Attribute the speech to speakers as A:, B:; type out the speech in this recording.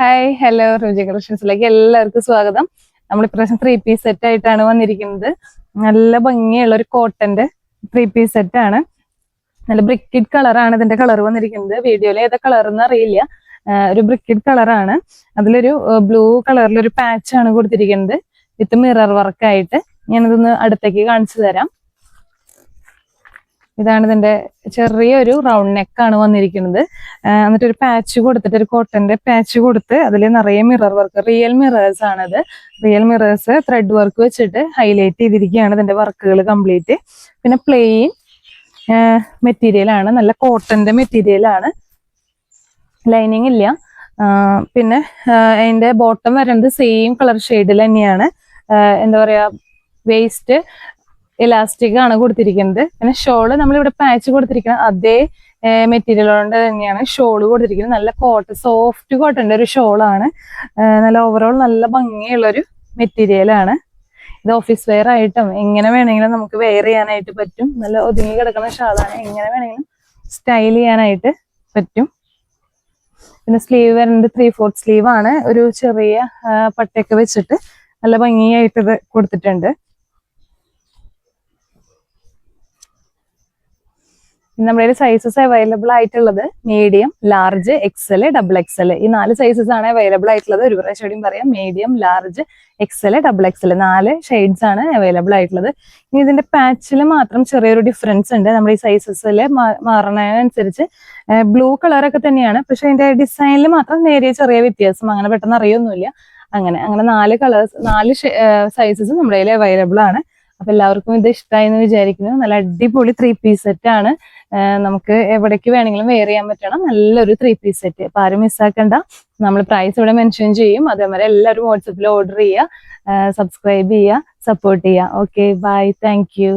A: Hi hello രുചി കളക്ഷൻസിലേക്ക് എല്ലാവർക്കും സ്വാഗതം. നമ്മൾ ഇപ്രാവശ്യം 3 പീസ് സെറ്റ് ആയിട്ടാണ് വന്നിരിക്കുന്നത്. നല്ല ഭംഗിയുള്ള ഒരു കോട്ടന്റെ 3 പീസ് സെറ്റ് ആണ്. നല്ല ബ്രിക്കിഡ് കളറാണ് ഇതിന്റെ കളർ വന്നിരിക്കുന്നത്. വീഡിയോയിൽ ഏതാ കളർ എന്ന് അറിയില്ല. ഒരു ബ്രിക്കിഡ് കളറാണ്. അതിലൊരു ബ്ലൂ കളറിലൊരു പാച്ച് ആണ് കൊടുത്തിരിക്കുന്നത് വിത്ത് മിറർ വർക്ക് ആയിട്ട്. ഞാനിതൊന്ന് അടുത്തേക്ക് കാണിച്ചു തരാം. ഇതാണ് ഇതിന്റെ ചെറിയൊരു റൗണ്ട് നെക്കാണ് വന്നിരിക്കുന്നത്. എന്നിട്ട് ഒരു പാച്ച് കൊടുത്തിട്ട് ഒരു കോട്ടന്റെ പാച്ച് കൊടുത്ത് അതിൽ നിറയെ മിറർ വർക്ക്, റിയൽ മിറേഴ്സ് ആണത്. റിയൽ മിറേഴ്സ് ത്രെഡ് വർക്ക് വെച്ചിട്ട് ഹൈലൈറ്റ് ചെയ്തിരിക്കുകയാണ് ഇതിന്റെ വർക്കുകൾ കംപ്ലീറ്റ്. പിന്നെ പ്ലെയിൻ മെറ്റീരിയൽ ആണ്, നല്ല കോട്ടന്റെ മെറ്റീരിയൽ ആണ്, ലൈനിങ് ഇല്ല. പിന്നെ അതിന്റെ ബോട്ടം വരുന്നത് സെയിം കളർ ഷെയ്ഡിൽ തന്നെയാണ്. എന്താ പറയാ, വേസ്റ്റ് ഇലാസ്റ്റിക് ആണ് കൊടുത്തിരിക്കുന്നത്. പിന്നെ ഷോള് നമ്മളിവിടെ പാച്ച് കൊടുത്തിരിക്കുന്നത് അതേ മെറ്റീരിയൽ കൊണ്ട് തന്നെയാണ് ഷോള് കൊടുത്തിരിക്കുന്നത്. നല്ല കോട്ടൺ, സോഫ്റ്റ് കോട്ടന്റെ ഒരു ഷോളാണ്. നല്ല ഓവറോൾ നല്ല ഭംഗിയുള്ളൊരു മെറ്റീരിയലാണ്. ഇത് ഓഫീസ് വെയർ ആയിട്ടും എങ്ങനെ വേണമെങ്കിലും നമുക്ക് വെയർ ചെയ്യാനായിട്ട് പറ്റും. നല്ല ഒതുങ്ങി കിടക്കുന്ന ഷാളാണ്, എങ്ങനെ വേണമെങ്കിലും സ്റ്റൈൽ ചെയ്യാനായിട്ട് പറ്റും. പിന്നെ സ്ലീവ് വരുന്നത് 3/4 സ്ലീവ് ആണ്. ഒരു ചെറിയ പട്ടയൊക്കെ വെച്ചിട്ട് നല്ല ഭംഗിയായിട്ട് ഇത് കൊടുത്തിട്ടുണ്ട്. നമ്മുടെ സൈസസ് അവൈലബിൾ ആയിട്ടുള്ളത് medium, large, XL, double XL. ഈ 4 സൈസസ് ആണ് അവൈലബിൾ ആയിട്ടുള്ളത്. ഒരു പ്രാവശ്യം പറയാം, medium, large, XL, double XL, 4 shades ആണ് അവൈലബിൾ ആയിട്ടുള്ളത്. ഇനി ഇതിന്റെ പാച്ചിൽ മാത്രം ചെറിയൊരു ഡിഫറൻസ് ഉണ്ട്. നമ്മുടെ ഈ സൈസസിൽ മാറുന്നതിനനുസരിച്ച് ബ്ലൂ കളറൊക്കെ തന്നെയാണ്, പക്ഷെ അതിന്റെ ഡിസൈനിൽ മാത്രം നേരിയ ചെറിയ വ്യത്യാസം. അങ്ങനെ പെട്ടെന്ന് അറിയൊന്നുമില്ല. അങ്ങനെ 4 കളേഴ്സ്, 4 സൈസസ് നമ്മുടെ കയ്യിൽ അവൈലബിൾ ആണ്. അപ്പൊ എല്ലാവർക്കും ഇത് ഇഷ്ടമായി എന്ന് വിചാരിക്കുന്നു. നല്ല അടിപൊളി 3 പീസ് സെറ്റ് ആണ്. നമുക്ക് എവിടേക്ക് വേണമെങ്കിലും വെയർ ചെയ്യാൻ പറ്റണം നല്ലൊരു 3 പീസ് സെറ്റ്. അപ്പൊ ആരും മിസ്സാക്കണ്ട. നമ്മൾ പ്രൈസ് ഇവിടെ മെൻഷൻ ചെയ്യും. അതേപോലെ എല്ലാവരും വാട്സപ്പിൽ ഓർഡർ ചെയ്യുക, സബ്സ്ക്രൈബ് ചെയ്യുക, സപ്പോർട്ട് ചെയ്യുക. Okay, bye, thank U.